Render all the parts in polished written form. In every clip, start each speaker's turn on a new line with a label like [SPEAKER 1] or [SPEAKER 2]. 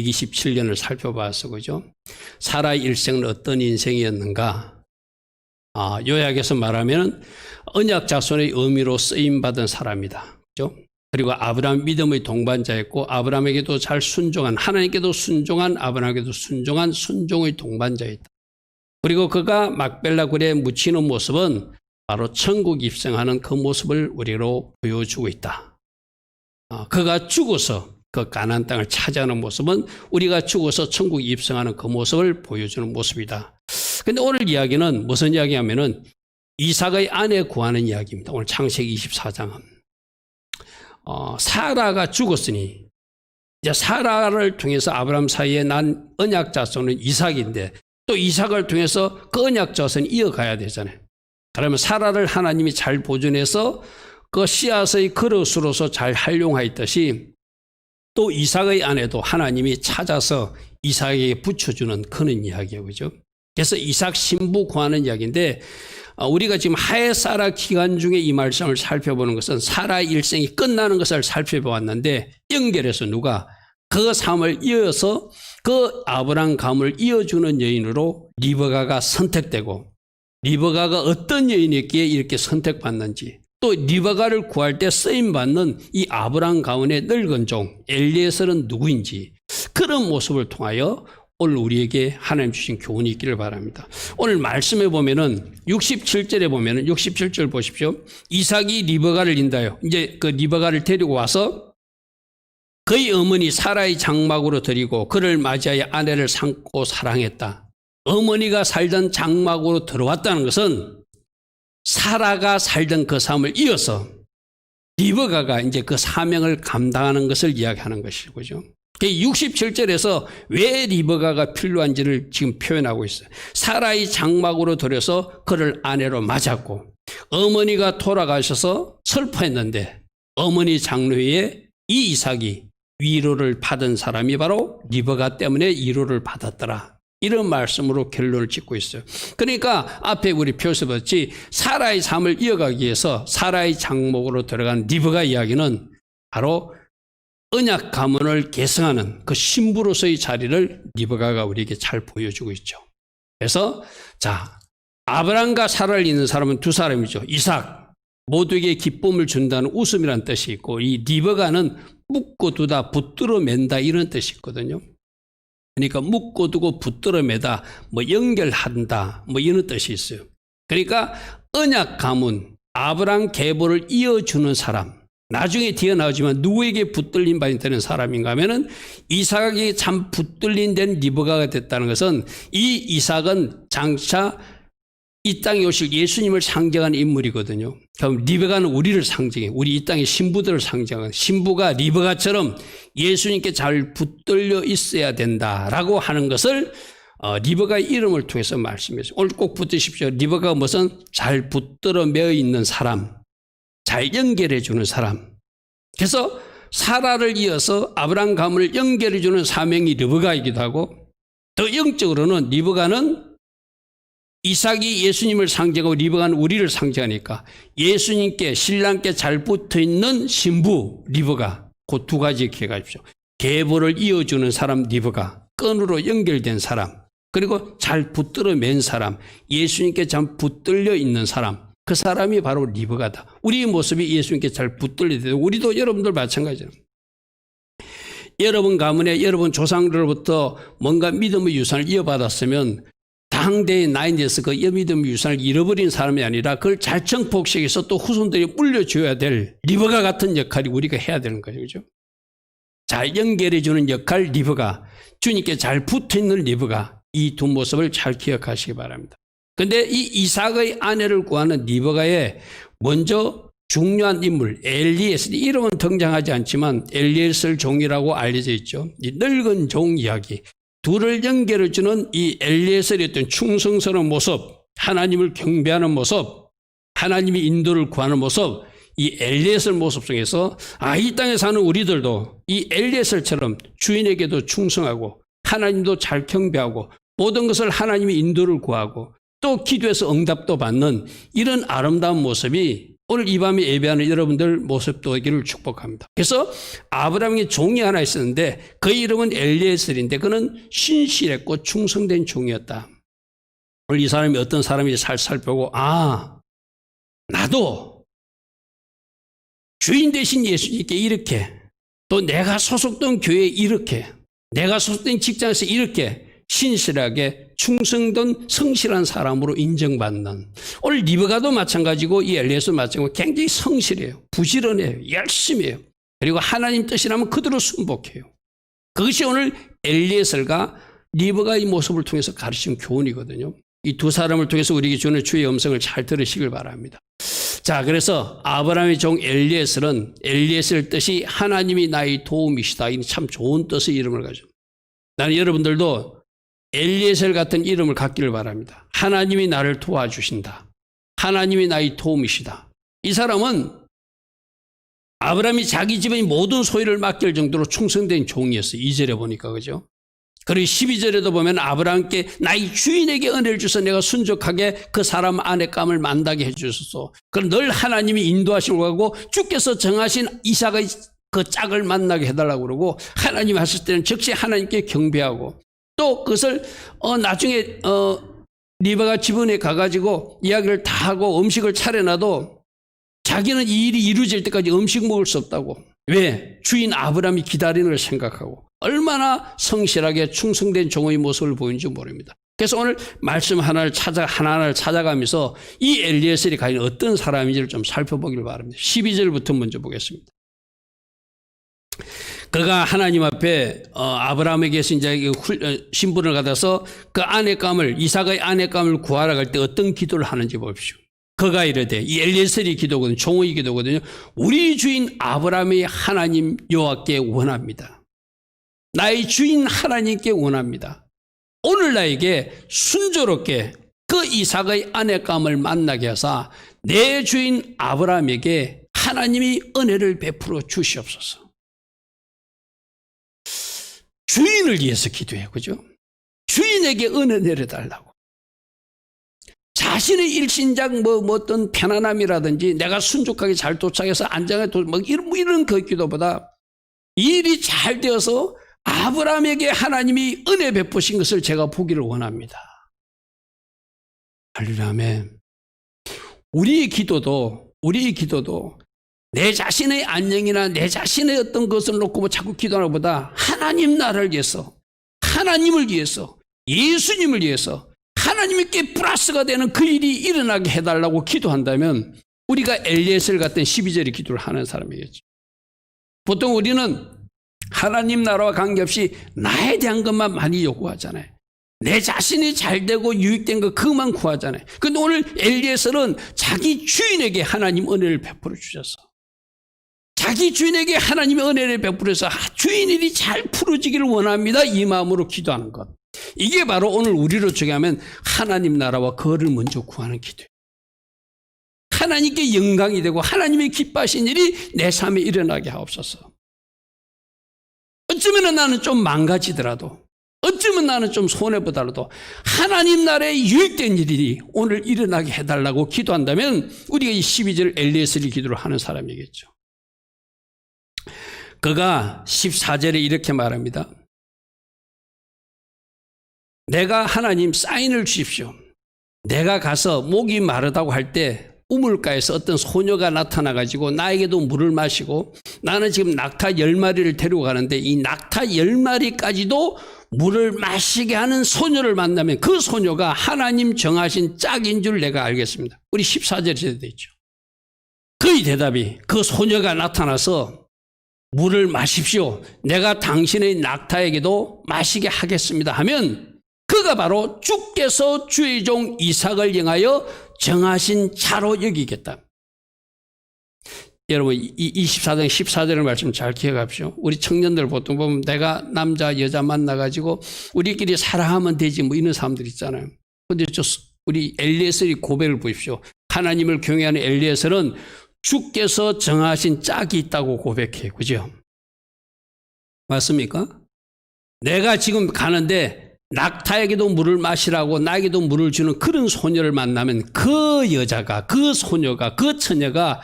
[SPEAKER 1] 127년을 살펴봐서 그죠? 사라의 일생은 어떤 인생이었는가? 요약해서 말하면 언약 자손의 의미로 쓰임받은 사람이다. 그죠? 그리고 아브라함 믿음의 동반자였고 아브라함에게도 잘 순종한, 하나님께도 순종한, 아브라함에게도 순종한 순종의 동반자였다. 그리고 그가 막벨라 굴에 묻히는 모습은 바로 천국 입성하는 그 모습을 우리로 보여주고 있다. 그가 죽어서 그 가나안 땅을 차지하는 모습은 우리가 죽어서 천국 입성하는 그 모습을 보여주는 모습이다. 근데 오늘 이야기는 무슨 이야기냐면은 이삭의 아내 구하는 이야기입니다. 오늘 창세기 24장은. 사라가 죽었으니 이제 사라를 통해서 아브라함 사이에 난 언약 자손은 이삭인데 또 이삭을 통해서 그 언약 자손이 이어가야 되잖아요. 그러면 사라를 하나님이 잘 보존해서 그 씨앗의 그릇으로서 잘 활용하였듯이 또 이삭의 아내도 하나님이 찾아서 이삭에게 붙여주는 그런 이야기예요. 그죠? 그래서 이삭 신부 구하는 이야기인데 우리가 지금 하에 사라 기간 중에 이 말씀을 살펴보는 것은 사라의 일생이 끝나는 것을 살펴보았는데 연결해서 누가 그 삶을 이어서 그 아브라함 가문을 이어주는 여인으로 리브가가 선택되고 리브가가 어떤 여인이었기에 이렇게 선택받는지 또 리브가를 구할 때 쓰임받는 이 아브라함 가문의 늙은 종 엘리에셀은 누구인지 그런 모습을 통하여 오늘 우리에게 하나님 주신 교훈이 있기를 바랍니다. 오늘 말씀에 보면은 67절에 보면은 67절 보십시오. 이삭이 리브가를 인다요. 이제 그 리브가를 데리고 와서 그의 어머니 사라의 장막으로 들이고 그를 맞이하여 아내를 삼고 사랑했다. 어머니가 살던 장막으로 들어왔다는 것은 사라가 살던 그 삶을 이어서 리브가가 이제 그 사명을 감당하는 것을 이야기하는 것이고요. 67절에서 왜 리브가가 필요한지를 지금 표현하고 있어요. 사라의 장막으로 들여서 그를 아내로 맞았고 어머니가 돌아가셔서 슬퍼했는데 어머니 장로에 이 이삭이 위로를 받은 사람이 바로 리브가 때문에 위로를 받았더라. 이런 말씀으로 결론을 짓고 있어요. 그러니까 앞에 우리 표에서 봤지 사라의 삶을 이어가기 위해서 사라의 장막으로 들어간 리브가 이야기는 바로 언약 가문을 계승하는 그 신부로서의 자리를 리브가가 우리에게 잘 보여주고 있죠. 그래서 자 아브라함과 사라를 잇는 사람은 두 사람이죠. 이삭 모두에게 기쁨을 준다는 웃음이라는 뜻이 있고 이 리브가는 묶어두다 붙들어 맨다 이런 뜻이 있거든요. 그러니까 묶어두고 붙들어 매다 뭐 연결한다 뭐 이런 뜻이 있어요. 그러니까 언약 가문 아브라함 계보를 이어주는 사람 나중에 뒤에 나오지만 누구에게 붙들린 바이 되는 사람인가 하면은 이삭에게 참 붙들린 된 리브가가 됐다는 것은 이 이삭은 장차 이 땅에 오실 예수님을 상징하는 인물이거든요. 그럼 리브가는 우리를 상징해 우리 이 땅의 신부들을 상징하는 신부가 리브가처럼 예수님께 잘 붙들려 있어야 된다라고 하는 것을 리브가의 이름을 통해서 말씀했어요. 오늘 꼭 붙드십시오. 리브가가 무슨 잘 붙들어 매어 있는 사람 잘 연결해 주는 사람. 그래서 사라를 이어서 아브라함 가문을 연결해 주는 사명이 리브가이기도 하고 더 영적으로는 리브가는 이삭이 예수님을 상징하고 리브가는 우리를 상징하니까 예수님께 신랑께 잘 붙어있는 신부 리브가 그 두 가지 기억하십시오. 계보를 이어주는 사람 리브가 끈으로 연결된 사람 그리고 잘 붙들어 맨 사람 예수님께 잘 붙들려 있는 사람 그 사람이 바로 리브가다. 우리 모습이 예수님께 잘 붙들려야 돼요. 우리도 여러분들 마찬가지예요. 여러분 가문에 여러분 조상들로부터 뭔가 믿음의 유산을 이어받았으면 당대의 나인데서 그 믿음의 유산을 잃어버린 사람이 아니라 그걸 잘 정복시켜서 또 후손들이 물려줘야 될 리브가 같은 역할이 우리가 해야 되는 거죠. 그죠? 잘 연결해주는 역할 리브가 주님께 잘 붙어있는 리브가 이 두 모습을 잘 기억하시기 바랍니다. 그런데 이 이삭의 아내를 구하는 리브가의 먼저 중요한 인물 엘리에셀 이름은 등장하지 않지만 엘리에셀 종이라고 알려져 있죠. 이 늙은 종 이야기 둘을 연결해주는 이 엘리에셀의 어떤 충성스러운 모습 하나님을 경배하는 모습 하나님이 인도를 구하는 모습 이 엘리에셀 모습 속에서 이 땅에 사는 우리들도 이 엘리에셀처럼 주인에게도 충성하고 하나님도 잘 경배하고 모든 것을 하나님이 인도를 구하고 또 기도해서 응답도 받는 이런 아름다운 모습이 오늘 이 밤에 예배하는 여러분들 모습도 되기를 축복합니다. 그래서 아브라함의 종이 하나 있었는데 그 이름은 엘리에셀인데 그는 신실했고 충성된 종이었다. 오늘 이 사람이 어떤 사람인지 살펴보고 나도 주인 되신 예수님께 이렇게, 또 내가 소속된 교회에 이렇게, 내가 소속된 직장에서 이렇게 신실하게 충성된 성실한 사람으로 인정받는, 오늘 리브가도 마찬가지고 이 엘리에셀도 마찬가지고 굉장히 성실해요. 부지런해요. 열심히 해요. 그리고 하나님 뜻이라면 그대로 순복해요. 그것이 오늘 엘리에셀과 리브가의 모습을 통해서 가르친 교훈이거든요. 이 두 사람을 통해서 우리에게 주는 주의 음성을 잘 들으시길 바랍니다. 자, 그래서 아브라함의 종 엘리에셀 뜻이 하나님이 나의 도움이시다. 이 참 좋은 뜻의 이름을 가지고, 나는 여러분들도 엘리에셀 같은 이름을 갖기를 바랍니다. 하나님이 나를 도와주신다. 하나님이 나의 도움이시다. 이 사람은 아브라함이 자기 집의 모든 소유를 맡길 정도로 충성된 종이었어요. 2절에 보니까, 그죠? 그리고 12절에도 보면 아브라함께 나의 주인에게 은혜를 주셔서 내가 순종하게 그 사람 아내감을 만나게 해주소서. 그럼 늘 하나님이 인도하시고 가고 주께서 정하신 이삭의 그 짝을 만나게 해달라고 그러고, 하나님이 하실 때는 즉시 하나님께 경배하고, 또 그것을 나중에 리브가 집안에 가가지고 이야기를 다 하고 음식을 차려놔도 자기는 이 일이 이루어질 때까지 음식 먹을 수 없다고. 왜? 주인 아브라함이 기다리는 걸 생각하고 얼마나 성실하게 충성된 종의 모습을 보이는지 모릅니다. 그래서 오늘 말씀 하나하나를 찾아가면서 이 엘리에셀이 과연 어떤 사람인지를 좀 살펴보길 바랍니다. 12절부터 먼저 보겠습니다. 그가 하나님 앞에 아브라함에게서 이제 신분을 받아서 그 아내감을, 이삭의 아내감을 구하러 갈 때 어떤 기도를 하는지 보십시오. 그가 이르되, 이 엘리에셀이 기도거든요. 종의 기도거든요. 우리 주인 아브라함의 하나님 여호와께 원합니다. 나의 주인 하나님께 원합니다. 오늘 나에게 순조롭게 그 이삭의 아내감을 만나게 하사 내 주인 아브라함에게 하나님이 은혜를 베풀어 주시옵소서. 주인을 위해서 기도해요. 그죠? 주인에게 은혜 내려달라고. 자신의 일신작 어떤 편안함이라든지 내가 순종하게 잘 도착해서 안장에 이런 그 기도보다 일이 잘 되어서 아브라함에게 하나님이 은혜 베푸신 것을 제가 보기를 원합니다. 할렐루야. 아멘. 우리의 기도도 내 자신의 안녕이나 내 자신의 어떤 것을 놓고 자꾸 기도하는 것보다 하나님 나라를 위해서, 하나님을 위해서, 예수님을 위해서 하나님께 플러스가 되는 그 일이 일어나게 해달라고 기도한다면 우리가 엘리에셀 같은 12절의 기도를 하는 사람이겠죠. 보통 우리는 하나님 나라와 관계없이 나에 대한 것만 많이 요구하잖아요. 내 자신이 잘되고 유익된 것 그것만 구하잖아요. 그런데 오늘 엘리에셀은 자기 주인에게 하나님 은혜를 베풀어 주셔서, 자기 주인에게 하나님의 은혜를 베풀어서 주인 일이 잘 풀어지기를 원합니다. 이 마음으로 기도하는 것. 이게 바로 오늘 우리로 정하면 하나님 나라와 거를 먼저 구하는 기도예요. 하나님께 영광이 되고 하나님의 기뻐하신 일이 내 삶에 일어나게 하옵소서. 어쩌면 나는 좀 망가지더라도, 어쩌면 나는 좀 손해보더라도 하나님 나라에 유익된 일이 오늘 일어나게 해달라고 기도한다면 우리가 이 12절 엘리에셀의 기도를 하는 사람이겠죠. 그가 14절에 이렇게 말합니다. 내가 하나님 사인을 주십시오. 내가 가서 목이 마르다고 할 때 우물가에서 어떤 소녀가 나타나가지고 나에게도 물을 마시고, 나는 지금 낙타 10마리를 데리고 가는데 이 낙타 10마리까지도 물을 마시게 하는 소녀를 만나면 그 소녀가 하나님 정하신 짝인 줄 내가 알겠습니다. 우리 14절에 되어 있죠. 그의 대답이, 그 소녀가 나타나서 물을 마십시오. 내가 당신의 낙타에게도 마시게 하겠습니다 하면 그가 바로 주께서 주의 종 이삭을 향하여 정하신 자로 여기겠다. 여러분, 이 24장 14절의 말씀 잘 기억하십시오. 우리 청년들 보통 보면 내가 남자 여자 만나가지고 우리끼리 사랑하면 되지 이런 사람들 있잖아요. 그런데 우리 엘리에셀의 고백을 보십시오. 하나님을 경외하는 엘리에셀은 주께서 정하신 짝이 있다고 고백해요. 그죠? 맞습니까? 내가 지금 가는데 낙타에게도 물을 마시라고 나에게도 물을 주는 그런 소녀를 만나면 그 여자가, 그 소녀가, 그 처녀가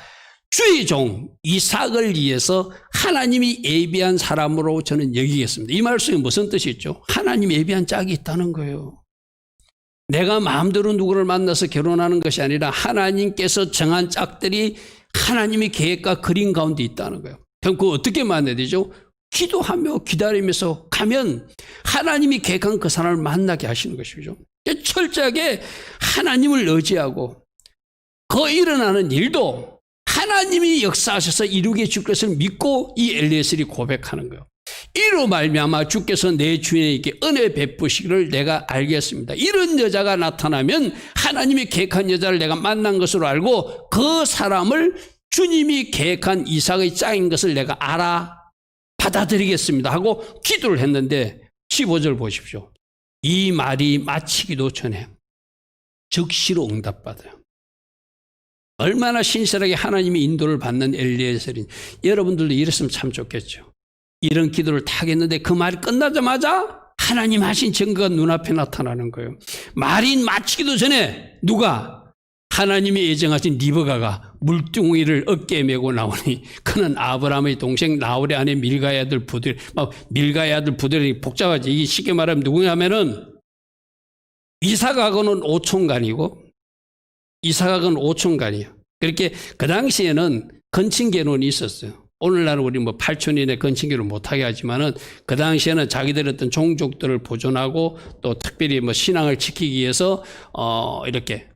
[SPEAKER 1] 주의 종 이삭을 위해서 하나님이 예비한 사람으로 저는 여기겠습니다. 이 말씀이 무슨 뜻이 있죠? 하나님이 예비한 짝이 있다는 거예요. 내가 마음대로 누구를 만나서 결혼하는 것이 아니라 하나님께서 정한 짝들이 하나님의 계획과 그림 가운데 있다는 거예요. 그럼 그거 어떻게 만나야 되죠? 기도하며 기다리면서 가면 하나님이 계획한 그 사람을 만나게 하시는 것이죠. 철저하게 하나님을 의지하고 그 일어나는 일도 하나님이 역사하셔서 이루게 줄 것을 믿고 이 엘리에셀이 고백하는 거예요. 이로 말미암아 주께서 내 주인에게 은혜 베푸시기를 내가 알겠습니다. 이런 여자가 나타나면 하나님이 계획한 여자를 내가 만난 것으로 알고 그 사람을 주님이 계획한 이삭의 짝인 것을 내가 알아 받아들이겠습니다 하고 기도를 했는데 15절 보십시오. 이 말이 마치기도 전에 즉시로 응답받아요. 얼마나 신실하게 하나님의 인도를 받는 엘리에셀인, 여러분들도 이랬으면 참 좋겠죠. 이런 기도를 다 하겠는데 그 말이 끝나자마자 하나님 하신 증거가 눈앞에 나타나는 거예요. 말이 마치기도 전에 누가? 하나님이 예정하신 리브가가 물뚱이를 어깨에 메고 나오니 그는 아브라함의 동생 나홀의 아내 밀가의 아들 부들, 밀가의 아들 부들이 복잡하지. 이게 쉽게 말하면 누구냐면은 이삭하고는 오촌간이고 이삭하고는 오촌간이에요. 그렇게 그 당시에는 건친결혼이 있었어요. 오늘날은 우리 뭐 8촌인의 건친결혼 못하게 하지만은 그 당시에는 자기들 어떤 종족들을 보존하고 또 특별히 뭐 신앙을 지키기 위해서 이렇게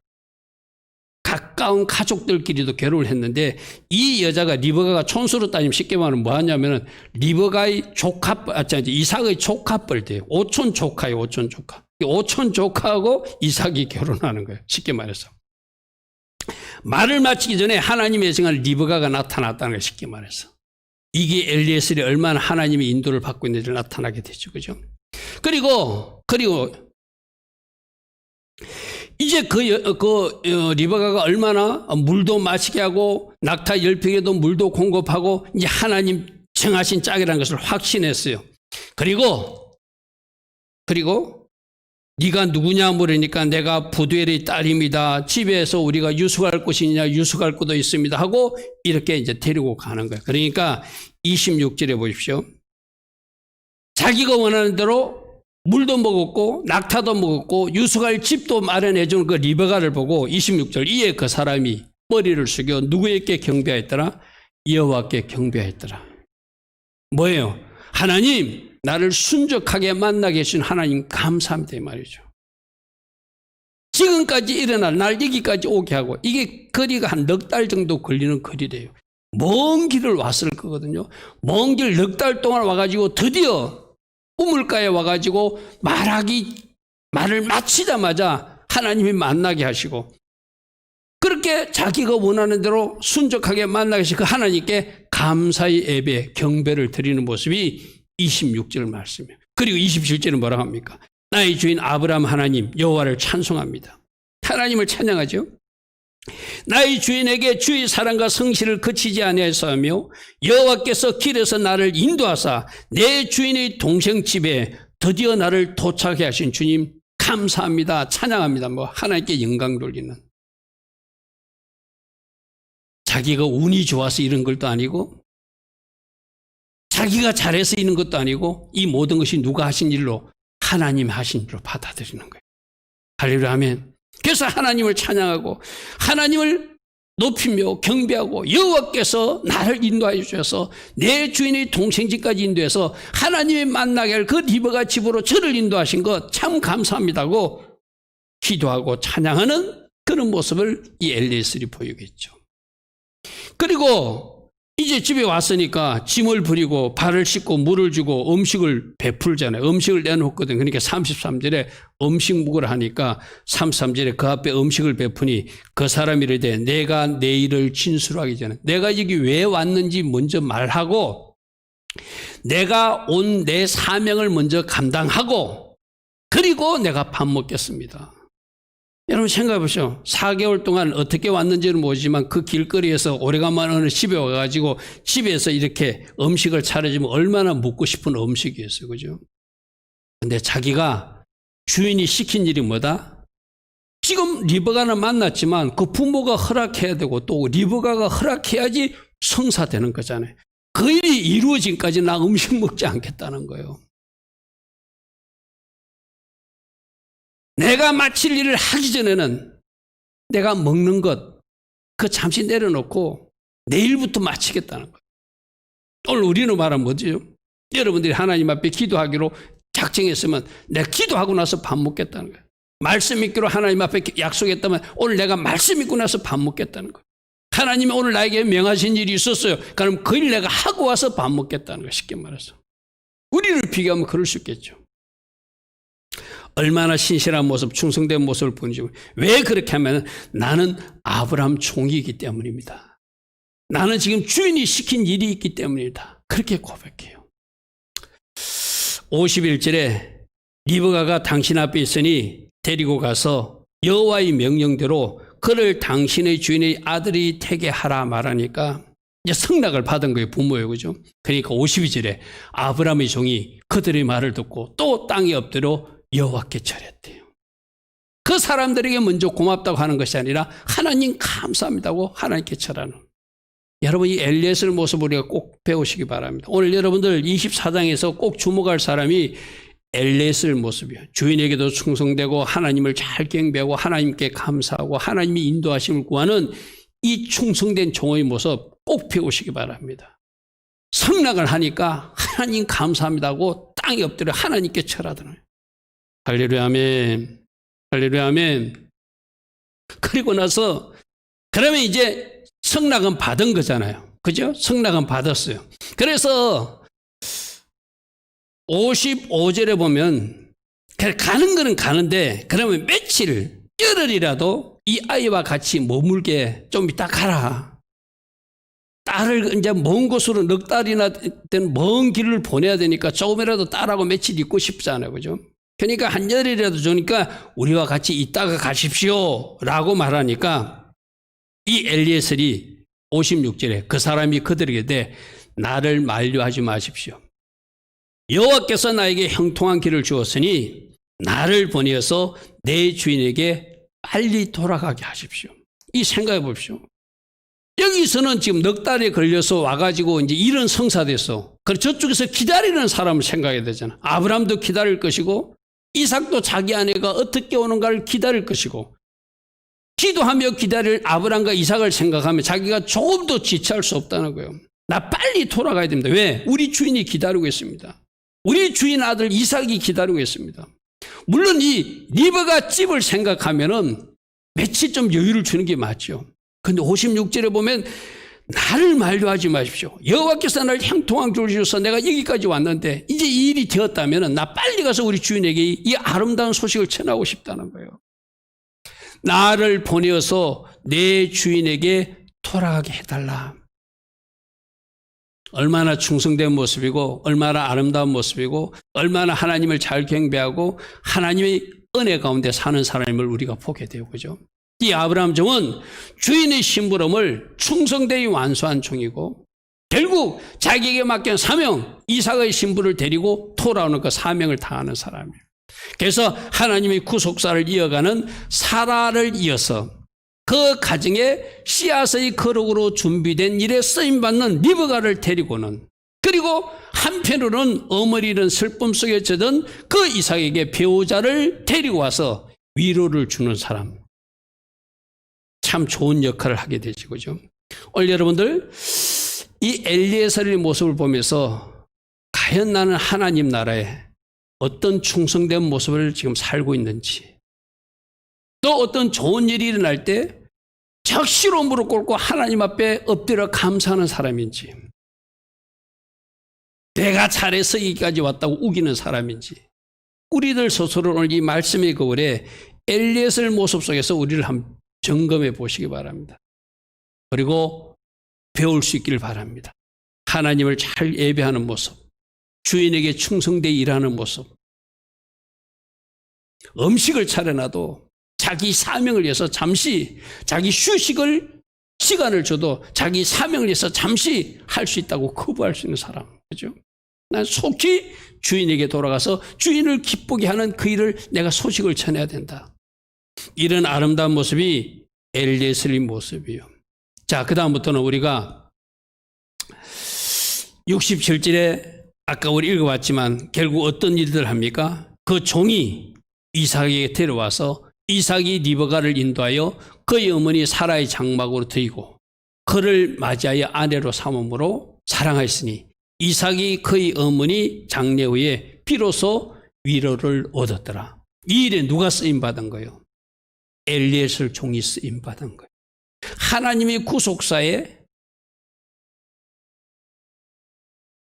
[SPEAKER 1] 가까운 가족들끼리도 결혼을 했는데 이 여자가 리브가가 촌수로 따지면 쉽게 말하면 뭐 하냐면은 리브가의 이삭의 조카뻘 돼요. 오촌 조카예요, 오촌 조카. 오촌 조카하고 이삭이 결혼하는 거예요. 쉽게 말해서. 말을 마치기 전에 하나님의 예정한 리브가가 나타났다는 거예요. 쉽게 말해서. 이게 엘리에셀이 얼마나 하나님의 인도를 받고 있는지를 나타나게 되죠. 그죠? 그리고 이제 리브가가 얼마나 물도 마시게 하고 낙타 10평에도 물도 공급하고 이제 하나님 정하신 짝이라는 것을 확신했어요. 그리고 네가 누구냐 물으니까 내가 부두엘의 딸입니다. 집에서 우리가 유숙할 곳이냐 유숙할 곳도 있습니다 하고 이렇게 이제 데리고 가는 거예요. 그러니까 26절에 보십시오. 자기가 원하는 대로 물도 먹었고 낙타도 먹었고 유숙할 집도 마련해 준 그 리브가를 보고 26절 이에 그 사람이 머리를 숙여 누구에게 경배하였더라? 여호와께 경배하였더라. 뭐예요? 하나님 나를 순적하게 만나게 해주신 하나님 감사합니다 이 말이죠. 지금까지 일어날 날 여기까지 오게 하고 이게 거리가 한 넉 달 정도 걸리는 거리래요. 먼 길을 왔을 거거든요. 먼 길 넉 달 동안 와가지고 드디어 우물가에 와가지고 말을 마치자마자 하나님이 만나게 하시고 그렇게 자기가 원하는 대로 순적하게 만나게 하시고 그 하나님께 감사의 예배 경배를 드리는 모습이 26절 말씀이에요. 그리고 27절은 뭐라고 합니까? 나의 주인 아브라함 하나님 여호와를 찬송합니다. 하나님을 찬양하죠. 나의 주인에게 주의 사랑과 성실을 그치지 아니하였으며 여호와께서 길에서 나를 인도하사 내 주인의 동생 집에 드디어 나를 도착하게 하신 주님 감사합니다. 찬양합니다. 뭐 하나님께 영광 돌리는. 자기가 운이 좋아서 이런 것도 아니고 자기가 잘해서 이런 것도 아니고 이 모든 것이 누가 하신 일로 하나님 하신 일로 받아들이는 거예요. 할렐루야 아멘. 그래서 하나님을 찬양하고 하나님을 높이며 경배하고 여호와께서 나를 인도하여 주셔서 내 주인의 동생집까지 인도해서 하나님의 만나게 할 그 리브가 집으로 저를 인도하신 것 참 감사합니다고 기도하고 찬양하는 그런 모습을 이 엘리에셀이 보이겠죠. 그리고 이제 집에 왔으니까 짐을 부리고 발을 씻고 물을 주고 음식을 베풀잖아요. 음식을 내놓거든. 그러니까 33절에 음식 묵으라 하니까 33절에 그 앞에 음식을 베푸니 그 사람이 이르되 내가 내 일을 진술하기 전에 내가 여기 왜 왔는지 먼저 말하고 내가 온 내 사명을 먼저 감당하고 그리고 내가 밥 먹겠습니다. 여러분 생각해 보시죠. 4개월 동안 어떻게 왔는지는 모르지만 그 길거리에서 오래간만에 어느 집에 와가지고 집에서 이렇게 음식을 차려주면 얼마나 먹고 싶은 음식이었어요. 그죠? 근데 자기가 주인이 시킨 일이 뭐다? 지금 리브가는 만났지만 그 부모가 허락해야 되고 또 리브가가 허락해야지 성사되는 거잖아요. 그 일이 이루어진까지 나 음식 먹지 않겠다는 거예요. 내가 마칠 일을 하기 전에는 내가 먹는 것, 그 잠시 내려놓고 내일부터 마치겠다는 거예요. 오늘 우리는 말하면 뭐죠? 여러분들이 하나님 앞에 기도하기로 작정했으면 내가 기도하고 나서 밥 먹겠다는 거예요. 말씀 읽기로 하나님 앞에 약속했다면 오늘 내가 말씀 읽고 나서 밥 먹겠다는 거예요. 하나님이 오늘 나에게 명하신 일이 있었어요. 그럼 그 일 내가 하고 와서 밥 먹겠다는 거예요. 쉽게 말해서. 우리를 비교하면 그럴 수 있겠죠. 얼마나 신실한 모습, 충성된 모습을 보는지. 왜 그렇게 하면 나는 아브라함 종이기 때문입니다. 나는 지금 주인이 시킨 일이 있기 때문이다. 그렇게 고백해요. 51절에 리브가가 당신 앞에 있으니 데리고 가서 여호와의 명령대로 그를 당신의 주인의 아들이 되게 하라 말하니까 이제 승낙을 받은 거예요. 부모예요. 그죠? 그러니까 52절에 아브라함의 종이 그들의 말을 듣고 또 땅에 엎드려 여호와께 절했대요. 그 사람들에게 먼저 고맙다고 하는 것이 아니라 하나님 감사합니다고 하나님께 절하는. 여러분 이 엘리에셀 모습 우리가 꼭 배우시기 바랍니다. 오늘 여러분들 24장에서 꼭 주목할 사람이 엘리에셀 모습이에요. 주인에게도 충성되고 하나님을 잘 경배하고 하나님께 감사하고 하나님이 인도하심을 구하는 이 충성된 종의 모습 꼭 배우시기 바랍니다. 승낙을 하니까 하나님 감사합니다고 땅에 엎드려 하나님께 절하더라고요. 할렐루야 아멘. 할렐루야 아멘. 그리고 나서 그러면 이제 승낙은 받은 거잖아요. 그죠? 승낙은 받았어요. 그래서 55절에 보면 가는 거는 가는데 그러면 며칠 열흘이라도 이 아이와 같이 머물게 좀 이따 가라. 딸을 이제 먼 곳으로 넉 달이나 된 먼 길을 보내야 되니까 조금이라도 딸하고 며칠 있고 싶잖아요. 그죠? 그러니까 한 열흘이라도 주니까 우리와 같이 있다가 가십시오 라고 말하니까 이 엘리에셀이 56절에 그 사람이 그들에게 대 나를 만류하지 마십시오. 여호와께서 나에게 형통한 길을 주었으니 나를 보내어서 내 주인에게 빨리 돌아가게 하십시오. 이 생각해 보십시오. 여기서는 지금 넉 달에 걸려서 와가지고 이제 일은 성사됐어. 그래서 저쪽에서 기다리는 사람을 생각해야 되잖아. 아브라함도 기다릴 것이고 이삭도 자기 아내가 어떻게 오는가를 기다릴 것이고 기도하며 기다릴 아브라함과 이삭을 생각하면 자기가 조금도 지체할 수 없다는 거예요. 나 빨리 돌아가야 됩니다. 왜? 우리 주인이 기다리고 있습니다. 우리 주인 아들 이삭이 기다리고 있습니다. 물론 이 리브가 집을 생각하면은 며칠 좀 여유를 주는 게 맞죠. 근데 56절에 보면 나를 만류하지 마십시오. 여호와께서 나를 형통한 길을 주셔서 내가 여기까지 왔는데 이제 이 일이 되었다면 나 빨리 가서 우리 주인에게 이 아름다운 소식을 전하고 싶다는 거예요. 나를 보내어서 내 주인에게 돌아가게 해달라. 얼마나 충성된 모습이고 얼마나 아름다운 모습이고 얼마나 하나님을 잘 경배하고 하나님의 은혜 가운데 사는 사람임을 우리가 보게 되고 그죠? 이 아브라함 종은 주인의 심부름을 충성되이 완수한 종이고 결국 자기에게 맡긴 사명 이삭의 신부를 데리고 돌아오는 그 사명을 다하는 사람이에요. 그래서 하나님의 구속사를 이어가는 사라를 이어서 그 가정에 씨앗의 거룩으로 준비된 일에 쓰임받는 리브가를 데리고는 그리고 한편으로는 어머니는 슬픔 속에 젖은 그 이삭에게 배우자를 데리고 와서 위로를 주는 사람. 참 좋은 역할을 하게 되죠. 그죠? 오늘 여러분들 이 엘리에셀의 모습을 보면서 과연 나는 하나님 나라에 어떤 충성된 모습을 지금 살고 있는지 또 어떤 좋은 일이 일어날 때 적시로 무릎 꿇고 하나님 앞에 엎드려 감사하는 사람인지 내가 잘해서 여기까지 왔다고 우기는 사람인지 우리들 스스로 오늘 이 말씀의 거울에 엘리에셀 모습 속에서 우리를 한번 점검해 보시기 바랍니다. 그리고 배울 수 있기를 바랍니다. 하나님을 잘 예배하는 모습, 주인에게 충성되어 일하는 모습, 음식을 차려놔도 자기 사명을 위해서 잠시 자기 휴식을 시간을 줘도 자기 사명을 위해서 잠시 할 수 있다고 거부할 수 있는 사람. 그죠? 난 속히 주인에게 돌아가서 주인을 기쁘게 하는 그 일을 내가 소식을 전해야 된다. 이런 아름다운 모습이 엘리에셀의 모습이에요. 자, 그 다음부터는 우리가 67절에 아까 우리 읽어봤지만 결국 어떤 일들을 합니까? 그 종이 이삭에게 데려와서 이삭이 리브가를 인도하여 그의 어머니 사라의 장막으로 드이고 그를 맞이하여 아내로 삼음으로 사랑하였으니 이삭이 그의 어머니 장례 후에 비로소 위로를 얻었더라. 이 일에 누가 쓰임받은 거예요? 엘리에셀 종이 쓰임받은 거예요. 하나님의 구속사에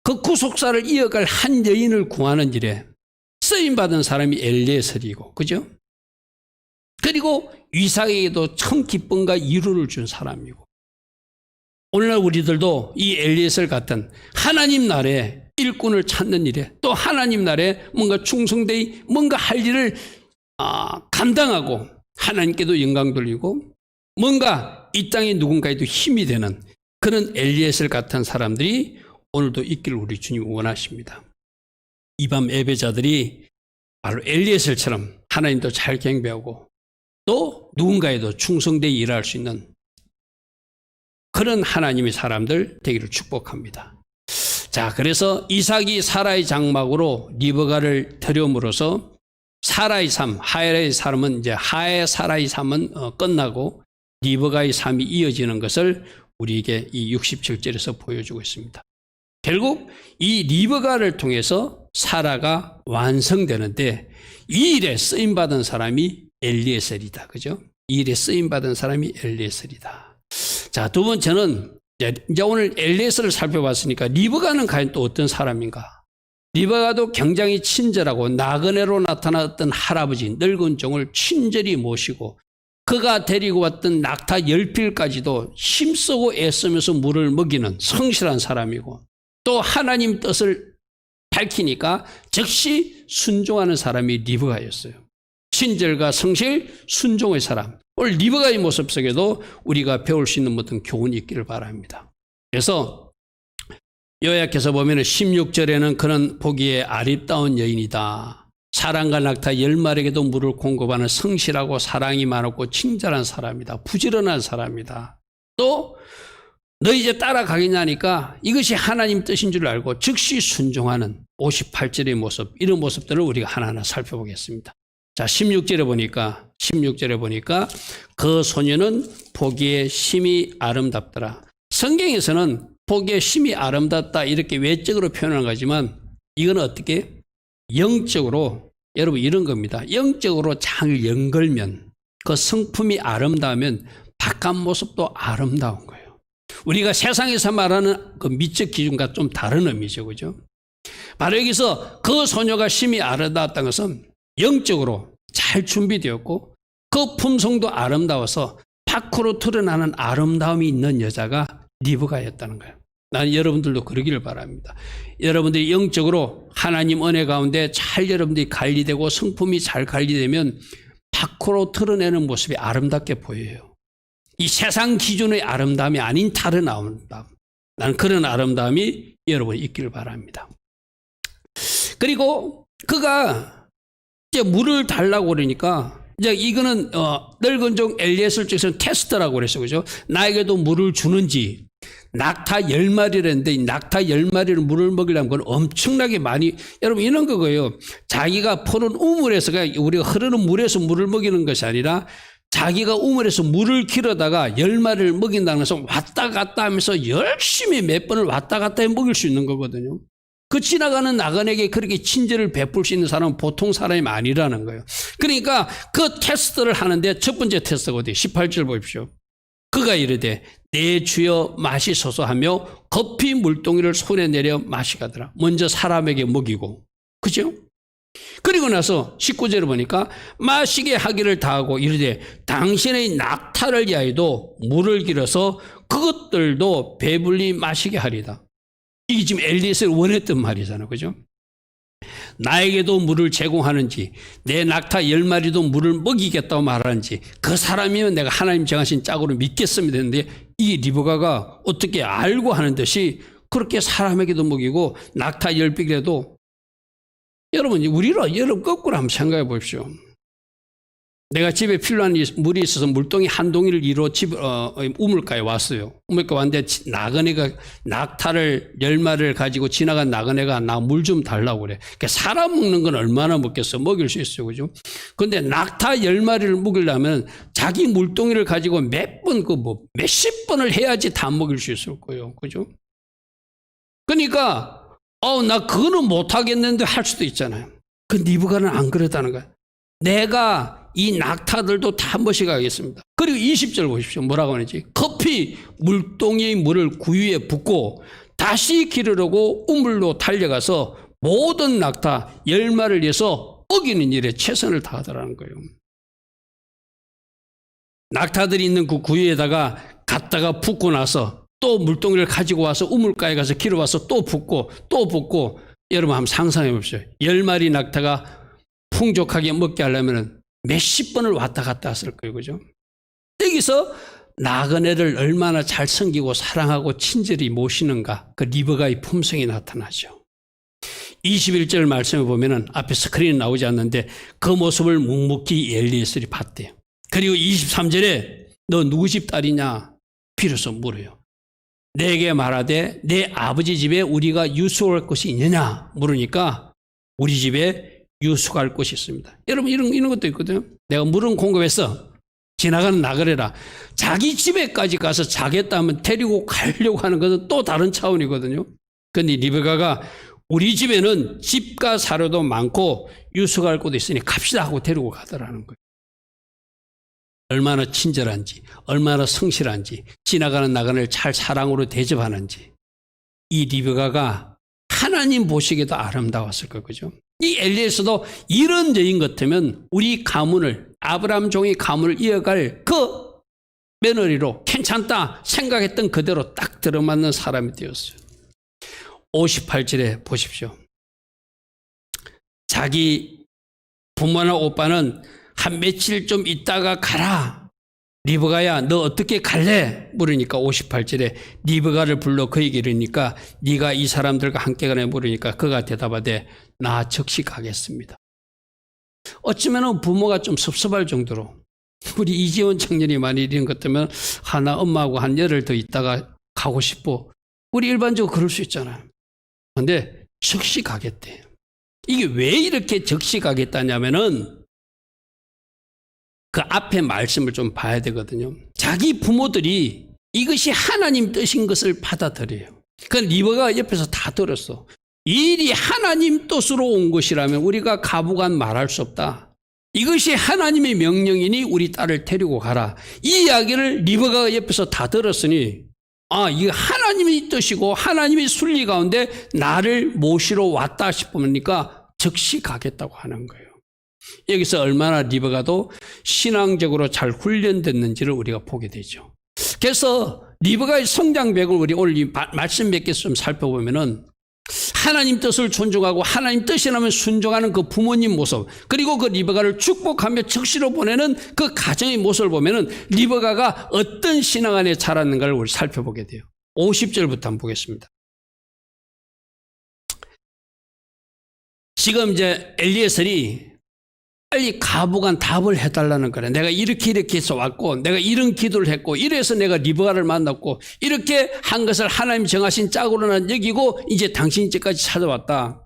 [SPEAKER 1] 그 구속사를 이어갈 한 여인을 구하는 일에 쓰임받은 사람이 엘리에셀이고, 그죠? 그리고 이삭에게도 참 기쁨과 위로를 준 사람이고, 오늘날 우리들도 이 엘리에셀 같은 하나님 나라의 일꾼을 찾는 일에 또 하나님 나라에 뭔가 충성되이 뭔가 할 일을 감당하고 하나님께도 영광 돌리고 뭔가 이 땅에 누군가에도 힘이 되는 그런 엘리에셀 같은 사람들이 오늘도 있기를 우리 주님 원하십니다. 이 밤 예배자들이 바로 엘리에셀처럼 하나님도 잘 경배하고 또 누군가에도 충성되이 일할 수 있는 그런 하나님의 사람들 되기를 축복합니다. 자, 그래서 이삭이 사라의 장막으로 리브가를 데려옴으로써 사라의 삶, 하엘의 삶은 이제 하에 사라의 삶은 끝나고 리브가의 삶이 이어지는 것을 우리에게 이 67절에서 보여주고 있습니다. 결국 이 리브가를 통해서 사라가 완성되는데 이 일에 쓰임받은 사람이 엘리에셀이다. 그죠? 이 일에 쓰임받은 사람이 엘리에셀이다. 자, 두 번째는 이제 오늘 엘리에셀을 살펴봤으니까 리브가는 과연 또 어떤 사람인가? 리브가도 굉장히 친절하고 나그네로 나타났던 할아버지 늙은 종을 친절히 모시고 그가 데리고 왔던 낙타 10필까지도 힘쓰고 애쓰면서 물을 먹이는 성실한 사람이고 또 하나님 뜻을 밝히니까 즉시 순종하는 사람이 리브가였어요. 친절과 성실, 순종의 사람. 오늘 리브가의 모습 속에도 우리가 배울 수 있는 어떤 교훈이 있기를 바랍니다. 그래서 요약해서 보면 16절에는 그는 보기에 아름다운 여인이다. 사랑과 낙타 10마리에게도 물을 공급하는 성실하고 사랑이 많았고 친절한 사람이다. 부지런한 사람이다. 또 너 이제 따라가겠냐니까 이것이 하나님 뜻인 줄 알고 즉시 순종하는 58절의 모습, 이런 모습들을 우리가 하나하나 살펴보겠습니다. 자, 16절에 보니까 그 소녀는 보기에 심히 아름답더라. 성경에서는 보기에 심히 아름답다 이렇게 외적으로 표현한 거지만 이건 어떻게? 영적으로, 여러분 이런 겁니다. 영적으로 잘 연걸면 그 성품이 아름다우면 바깥 모습도 아름다운 거예요. 우리가 세상에서 말하는 그 미적 기준과 좀 다른 의미죠. 그죠? 바로 여기서 그 소녀가 심히 아름다웠다는 것은 영적으로 잘 준비되었고 그 품성도 아름다워서 밖으로 드러나는 아름다움이 있는 여자가 리브가였다는 거예요. 나는 여러분들도 그러기를 바랍니다. 여러분들이 영적으로 하나님 은혜 가운데 잘 여러분들이 관리되고 성품이 잘 관리되면 밖으로 드러내는 모습이 아름답게 보여요. 이 세상 기준의 아름다움이 아닌 다른 아름다움. 나는 그런 아름다움이 여러분이 있기를 바랍니다. 그리고 그가 이제 물을 달라고 그러니까 이제 이거는 늙은 종 엘리에셀 쪽에서는 테스트라고 그랬어요. 그죠? 나에게도 물을 주는지. 낙타 10마리라는데 이 낙타 10마리를 물을 먹이려면 그건 엄청나게 많이, 여러분 이런 거고요. 자기가 푸는 우물에서가 우리가 흐르는 물에서 물을 먹이는 것이 아니라 자기가 우물에서 물을 길어다가 10마리를 먹인다는 것은 왔다 갔다 하면서 열심히 몇 번을 왔다 갔다 해 먹일 수 있는 거거든요. 그 지나가는 나그네에게 그렇게 친절을 베풀 수 있는 사람은 보통 사람이 아니라는 거예요. 그러니까 그 테스트를 하는데 첫 번째 테스트가 어디? 18절 보십시오. 그가 이르되 내 주여 마시소서 하며 급히 물동이를 손에 내려 마시가더라. 먼저 사람에게 먹이고, 그죠? 그리고 나서 19절에 보니까 마시게 하기를 다하고 이르되 당신의 낙타를 위하여도 물을 길어서 그것들도 배불리 마시게 하리다. 이게 지금 엘리에셀이 원했던 말이잖아요. 그죠? 나에게도 물을 제공하는지 내 낙타 10마리도 물을 먹이겠다고 말하는지 그 사람이면 내가 하나님 정하신 짝으로 믿겠으면 되는데 이 리브가가 어떻게 알고 하는 듯이 그렇게 사람에게도 먹이고 낙타 10匹이라도 여러분 거꾸로 한번 생각해 보십시오. 내가 집에 필요한 물이 있어서 물동이 한 동이를 이루어 우물가에 왔어요. 우물가에 왔는데 낙타를 10마리를 가지고 지나간 나그네가 나 물 좀 달라고 그래. 그러니까 사람 먹는 건 얼마나 먹겠어? 먹일 수 있어요. 그죠? 근데 낙타 10마리를 먹이려면 자기 물동이를 가지고 몇십 번을 해야지 다 먹일 수 있을 거예요. 그죠? 그러니까 나 그거는 못 하겠는데 할 수도 있잖아요. 그 니브가는 안 그랬다는 거야. 내가 이 낙타들도 다 한 번씩 하겠습니다. 그리고 20절 보십시오. 뭐라고 하는지. 급히 물동이의 물을 구유에 붓고 다시 기르려고 우물로 달려가서 모든 낙타 10마리를 위해서 어기는 일에 최선을 다하더라는 거예요. 낙타들이 있는 그 구유에다가 갔다가 붓고 나서 또 물동이를 가지고 와서 우물가에 가서 기르와서 또 붓고 여러분 한번 상상해 보십시오. 10마리 낙타가 풍족하게 먹게 하려면 몇십 번을 왔다 갔다 했을 거예요. 그죠? 여기서 나그네를 얼마나 잘 섬기고 사랑하고 친절히 모시는가, 그 리브가의 품성이 나타나죠. 21절 말씀에 보면은 앞에 스크린에 나오지 않는데 그 모습을 묵묵히 엘리에셀이 봤대요. 그리고 23절에 너 누구 집 딸이냐? 비로소 물어요. 내게 말하되 내 아버지 집에 우리가 유숙할 곳이 있느냐? 물으니까 우리 집에 유숙할 곳이 있습니다. 여러분 이런 것도 있거든요. 내가 물은 공급해서 지나가는 나그네라 자기 집에까지 가서 자겠다 하면 데리고 가려고 하는 것은 또 다른 차원이거든요. 그런데 리베가가 우리 집에는 집과 사료도 많고 유숙할 곳도 있으니 갑시다 하고 데리고 가더라는 거예요. 얼마나 친절한지, 얼마나 성실한지, 지나가는 나그네를 잘 사랑으로 대접하는지, 이 리베가가 하나님 보시기에도 아름다웠을 거예요. 그죠? 이 엘리에서도 이런 여인 같으면 우리 가문을, 아브라함 종의 가문을 이어갈 그 며느리로 괜찮다 생각했던 그대로 딱 들어맞는 사람이 되었어요. 58절에 보십시오. 자기 부모나 오빠는 한 며칠 좀 있다가 가라. 리브가야 너 어떻게 갈래? 물으니까 58절에 리브가를 불러 그에게 이르니까 네가 이 사람들과 함께 가냐 물으니까 그가 대답하되 나 즉시 가겠습니다. 어쩌면 부모가 좀 섭섭할 정도로 우리 이지원 청년이 많이 이런 것 때문에 나 엄마하고 한 열흘 더 있다가 가고 싶어. 우리 일반적으로 그럴 수 있잖아요. 그런데 즉시 가겠대. 이게 왜 이렇게 즉시 가겠다냐면은 그 앞에 말씀을 좀 봐야 되거든요. 자기 부모들이 이것이 하나님 뜻인 것을 받아들여요. 그 리브가가 옆에서 다 들었어. 이 일이 하나님 뜻으로 온 것이라면 우리가 가부간 말할 수 없다. 이것이 하나님의 명령이니 우리 딸을 데리고 가라. 이 이야기를 리브가가 옆에서 다 들었으니 이게 하나님의 뜻이고 하나님의 순리 가운데 나를 모시러 왔다 싶으니까 즉시 가겠다고 하는 거예요. 여기서 얼마나 리브가도 신앙적으로 잘 훈련됐는지를 우리가 보게 되죠. 그래서 리브가의 성장백을 우리 오늘 이 말씀 몇 개 좀 살펴보면은 하나님 뜻을 존중하고 하나님 뜻이라면 순종하는 그 부모님 모습, 그리고 그 리브가를 축복하며 즉시로 보내는 그 가정의 모습을 보면은 리브가가 어떤 신앙 안에 자랐는가를 우리 살펴보게 돼요. 50절부터 한번 보겠습니다. 지금 이제 엘리에셀이 빨리 가부간 답을 해달라는 거래. 내가 이렇게 해서 왔고, 내가 이런 기도를 했고, 이래서 내가 리브가를 만났고, 이렇게 한 것을 하나님 정하신 짝으로는 여기고, 이제 당신 집까지 찾아왔다.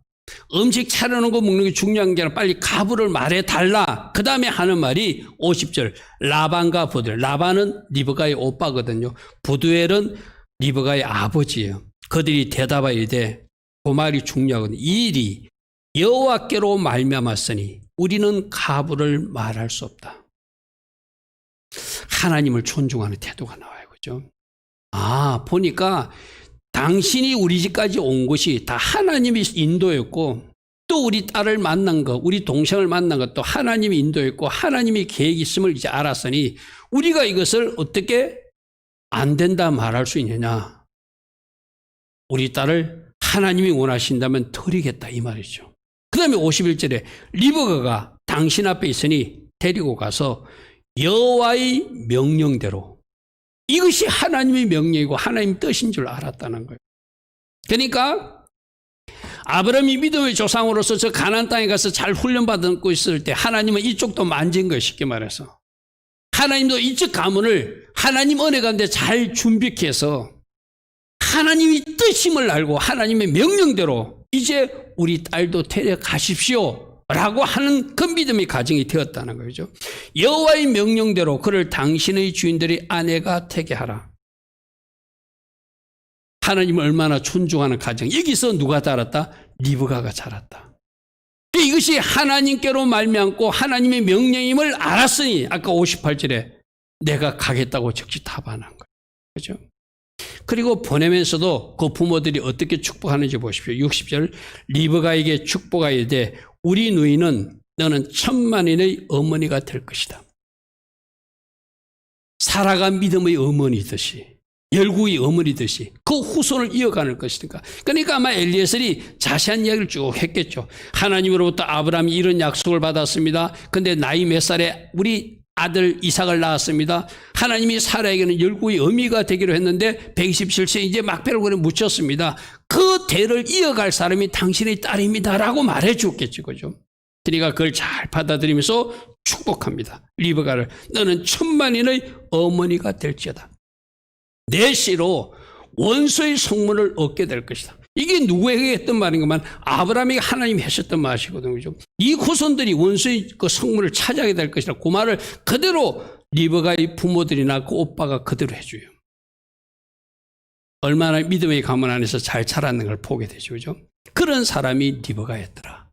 [SPEAKER 1] 음식 차려놓은 거 먹는 게 중요한 게 아니라 빨리 가부를 말해달라. 그 다음에 하는 말이 50절. 라반과 부두엘. 라반은 리브가의 오빠거든요. 부두엘은 리브가의 아버지예요. 그들이 대답하여 이르되, 그 말이 중요하거든요. 이 일이 여호와께로 말미암았으니 우리는 가부를 말할 수 없다. 하나님을 존중하는 태도가 나와요. 그죠? 보니까 당신이 우리 집까지 온 것이 다 하나님의 인도였고, 또 우리 딸을 만난 것, 우리 동생을 만난 것도 하나님의 인도였고 하나님의 계획이 있음을 이제 알았으니 우리가 이것을 어떻게 안 된다 말할 수 있느냐. 우리 딸을 하나님이 원하신다면 드리겠다 이 말이죠. 그 다음에 51절에 리브가가 당신 앞에 있으니 데리고 가서 여호와의 명령대로, 이것이 하나님의 명령이고 하나님 뜻인 줄 알았다는 거예요. 그러니까 아브라함이 믿음의 조상으로서 저 가나안 땅에 가서 잘 훈련받고 있을 때 하나님은 이쪽도 만진 거예요. 쉽게 말해서. 하나님도 이쪽 가문을 하나님 은혜 가운데 잘 준비해서 하나님이 뜻임을 알고 하나님의 명령대로 이제 우리 딸도 데려가십시오 라고 하는 그 믿음의 가정이 되었다는 거죠. 여호와의 명령대로 그를 당신의 주인들의 아내가 되게 하라. 하나님을 얼마나 존중하는 가정. 여기서 누가 자랐다? 리브가가 자랐다. 이것이 하나님께로 말미암고 하나님의 명령임을 알았으니 아까 58절에 내가 가겠다고 즉시 답안한 거예요. 그렇죠? 그리고 보내면서도 그 부모들이 어떻게 축복하는지 보십시오. 60절 리브가에게 축복하여되 우리 누이는 너는 1000만인의 어머니가 될 것이다. 사라가 믿음의 어머니듯이 열국의 어머니듯이 그 후손을 이어가는 것이니까. 그러니까 아마 엘리에셀이 자세한 이야기를 쭉 했겠죠. 하나님으로부터 아브라함이 이런 약속을 받았습니다. 근데 나이 몇 살에 우리 아들 이삭을 낳았습니다. 하나님이 사라에게는 열국의 어미가 되기로 했는데 127세 이제 막배를 그래 묻혔습니다. 그 대를 이어갈 사람이 당신의 딸입니다 라고 말해 주었겠죠. 그죠? 그러니까 그걸 잘 받아들이면서 축복합니다. 리브가를 너는 1000만인의 어머니가 될지어다. 내 씨로 원수의 성문을 얻게 될 것이다. 이게 누구에게 했던 말인가만 아브라함에게 하나님이 하셨던 말이거든요. 그죠? 이 후손들이 원수의 그 성문을 차지하게 될 것이다. 그 말을 그대로 리브가의 부모들이나 그 오빠가 그대로 해줘요. 얼마나 믿음의 가문 안에서 잘 자랐는 걸 보게 되죠. 그죠? 그런 사람이 리브가였더라.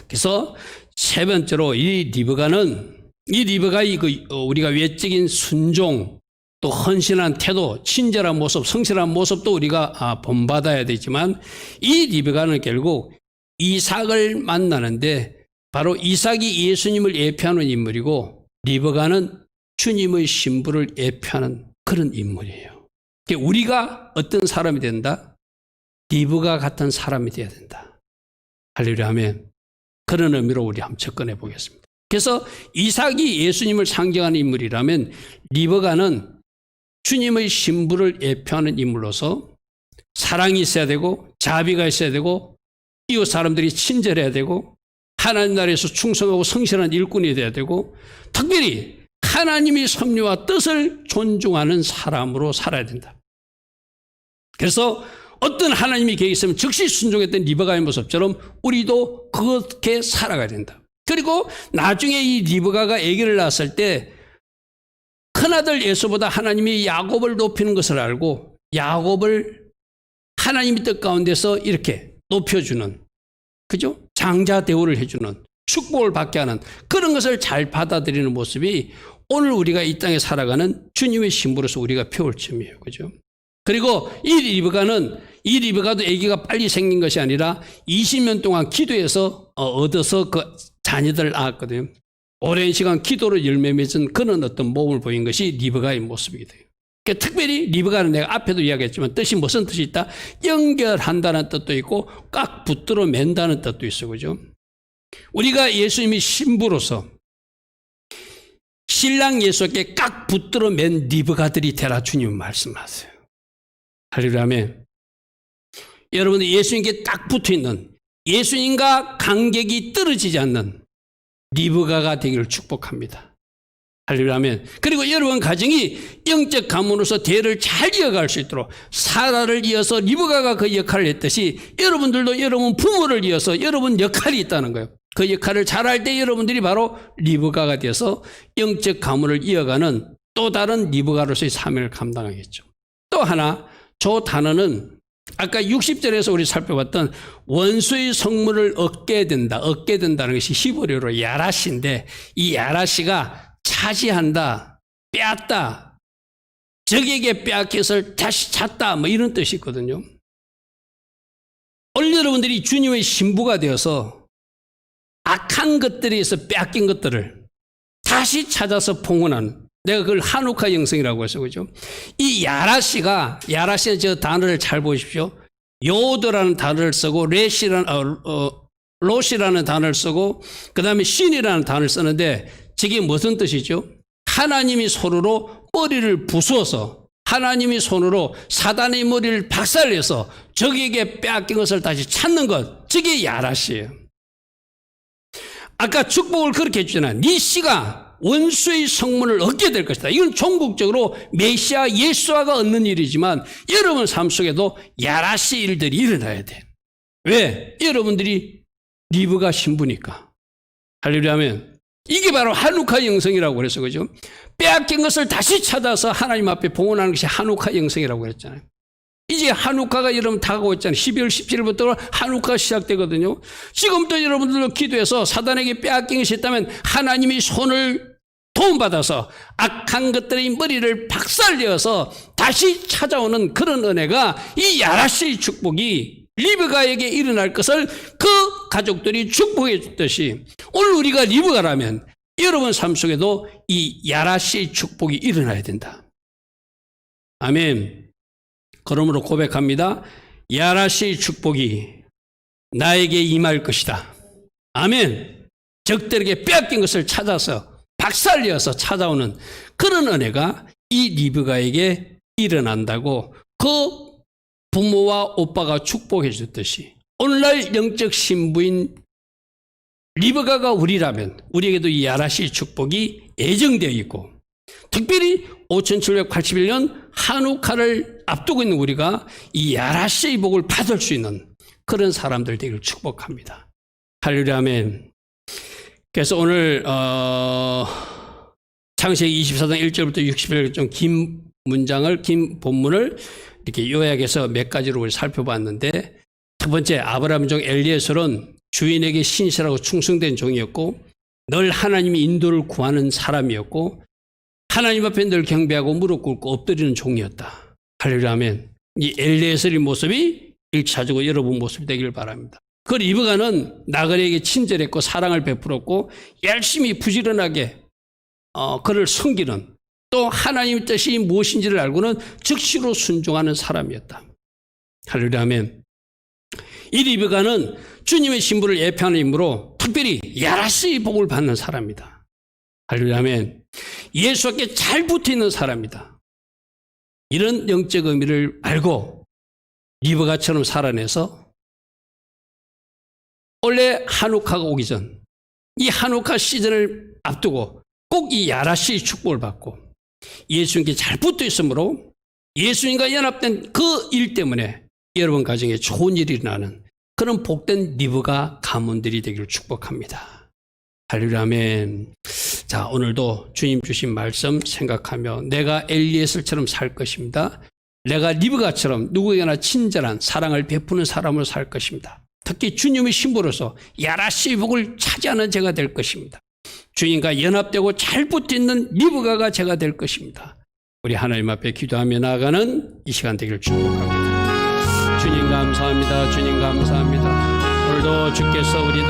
[SPEAKER 1] 그래서 세 번째로 이 리브가의 우리가 외적인 순종 또 헌신한 태도, 친절한 모습, 성실한 모습도 우리가 본받아야 되지만 이 리브가는 결국 이삭을 만나는데 바로 이삭이 예수님을 예표하는 인물이고 리브가는 주님의 신부를 예표하는 그런 인물이에요. 우리가 어떤 사람이 된다? 리브가 같은 사람이 되어야 된다. 할렐루야 하면 그런 의미로 우리 한번 접근해 보겠습니다. 그래서 이삭이 예수님을 상징하는 인물이라면 리브가는 주님의 신부를 예표하는 인물로서 사랑이 있어야 되고 자비가 있어야 되고 이웃 사람들이 친절해야 되고 하나님 나라에서 충성하고 성실한 일꾼이 돼야 되고 특별히 하나님의 섭리와 뜻을 존중하는 사람으로 살아야 된다. 그래서 어떤 하나님의 계획이 있으면 즉시 순종했던 리브가의 모습처럼 우리도 그렇게 살아가야 된다. 그리고 나중에 이 리브가가 아기를 낳았을 때 큰아들 에서보다 하나님이 야곱을 높이는 것을 알고 야곱을 하나님의 뜻 가운데서 이렇게 높여주는, 그죠? 장자 대우를 해주는, 축복을 받게 하는 그런 것을 잘 받아들이는 모습이 오늘 우리가 이 땅에 살아가는 주님의 신부로서 우리가 배울 점이에요. 그죠? 그리고 이 리브가도 아기가 빨리 생긴 것이 아니라 20년 동안 기도해서 얻어서 그 자녀들을 낳았거든요. 오랜 시간 기도로 열매 맺은 그런 어떤 모험을 보인 것이 리브가의 모습이게 돼요. 그러니까 특별히 리브가는 내가 앞에도 이야기했지만 뜻이 무슨 뜻이 있다? 연결한다는 뜻도 있고 꽉 붙들어 맨다는 뜻도 있어. 그죠? 우리가 예수님이 신부로서 신랑 예수께 꽉 붙들어 맨 리브가들이 되라 주님은 말씀하세요. 할렐루야 아멘. 여러분들 예수님께 딱 붙어있는 예수님과 간격이 떨어지지 않는 리브가가 되기를 축복합니다. 할렐루야 아멘. 그리고 여러분 가정이 영적 가문으로서 대를 잘 이어갈 수 있도록 사라를 이어서 리브가가 그 역할을 했듯이 여러분들도 여러분 부모를 이어서 여러분 역할이 있다는 거예요. 그 역할을 잘할 때 여러분들이 바로 리브가가 되어서 영적 가문을 이어가는 또 다른 리브가로서의 사명을 감당하겠죠. 또 하나 저 단어는 아까 60절에서 우리 살펴봤던 원수의 성문을 얻게 된다는 것이 히브리어로 야라시인데 이 야라시가 차지한다, 빼앗다, 적에게 빼앗겨서 다시 찾다 뭐 이런 뜻이 있거든요. 오늘 여러분들이 주님의 신부가 되어서 악한 것들에서 빼앗긴 것들을 다시 찾아서 봉헌하는, 내가 그걸 한우카 영성이라고 해서 그죠? 이 야라시는 저 단어를 잘 보십시오. 요드라는 단어를 쓰고 롯이라는 단어를 쓰고 그 다음에 신이라는 단어를 쓰는데 저게 무슨 뜻이죠? 하나님이 서로로 머리를 부수어서 하나님이 손으로 사단의 머리를 박살내서 적에게 빼앗긴 것을 다시 찾는 것, 저게 야라시예요. 아까 축복을 그렇게 해주잖아요. 네 씨가 원수의 성문을 얻게 될 것이다. 이건 종국적으로 메시아 예수아가 얻는 일이지만 여러분 삶 속에도 야라시 일들이 일어나야 돼. 왜? 여러분들이 리브가 신부니까. 할렐루야면 이게 바로 한우카 영성이라고 그래서 그죠? 빼앗긴 것을 다시 찾아서 하나님 앞에 봉헌하는 것이 한우카 영성이라고 그랬잖아요. 이제 한우카가 여러분 다가오고 있잖아요. 12월 17일부터 한우카 시작되거든요. 지금도 여러분들도 기도해서 사단에게 빼앗긴 것이 있다면 하나님이 손을 도움받아서 악한 것들의 머리를 박살내어서 다시 찾아오는 그런 은혜가 이 야라시의 축복이 리브가에게 일어날 것을 그 가족들이 축복해 줬듯이 오늘 우리가 리브가라면 여러분 삶 속에도 이 야라시의 축복이 일어나야 된다. 아멘. 그러므로 고백합니다. 야라시의 축복이 나에게 임할 것이다. 아멘. 적들에게 빼앗긴 것을 찾아서 박살내어서 찾아오는 그런 은혜가 이 리브가에게 일어난다고 그 부모와 오빠가 축복해 줬듯이 오늘날 영적 신부인 리브가가 우리라면 우리에게도 이 야라시의 축복이 예정되어 있고 특별히 5781년 한우카를 앞두고 있는 우리가 이 야라시의 복을 받을 수 있는 그런 사람들 되기를 축복합니다. 할렐루야 아멘. 그래서 오늘 창세기 24장 1절부터 60절 좀 긴 문장을 긴 본문을 이렇게 요약해서 몇 가지로 우리 살펴봤는데 첫 번째 아브라함 종 엘리에셀은 주인에게 신실하고 충성된 종이었고 늘 하나님이 인도를 구하는 사람이었고 하나님 앞에 늘 경배하고 무릎 꿇고 엎드리는 종이었다. 할렐루야 아멘. 이 엘리에셀의 모습이 1차적으로 여러분 모습이 되길 바랍니다. 그 리브가는 나그네에게 친절했고 사랑을 베풀었고 열심히 부지런하게 그를 섬기는 또 하나님의 뜻이 무엇인지를 알고는 즉시로 순종하는 사람이었다. 할렐루야 아멘. 이 리브가는 주님의 신부를 예표하는 인물로 특별히 야라시의 복을 받는 사람이다. 할렐루야 아멘. 예수께 잘 붙어있는 사람이다. 이런 영적 의미를 알고 리브가처럼 살아내서 원래 한우카가 오기 전 이 한우카 시즌을 앞두고 꼭 이 야라시의 축복을 받고 예수님께 잘 붙어 있으므로 예수님과 연합된 그 일 때문에 여러분 가정에 좋은 일이 일어나는 그런 복된 리브가 가문들이 되기를 축복합니다. 할렐루야 아멘. 자, 오늘도 주님 주신 말씀 생각하며 내가 엘리에셀처럼 살 것입니다. 내가 리브가처럼 누구에게나 친절한 사랑을 베푸는 사람으로 살 것입니다. 특히 주님의 신부로서 야라시의 복을 차지하는 제가 될 것입니다. 주님과 연합되고 잘 붙어있는 리브가가 제가 될 것입니다. 우리 하나님 앞에 기도하며 나아가는 이 시간 되기를 축복합니다. 주님 감사합니다. 주님 감사합니다. 오늘도 주께서 우리들에게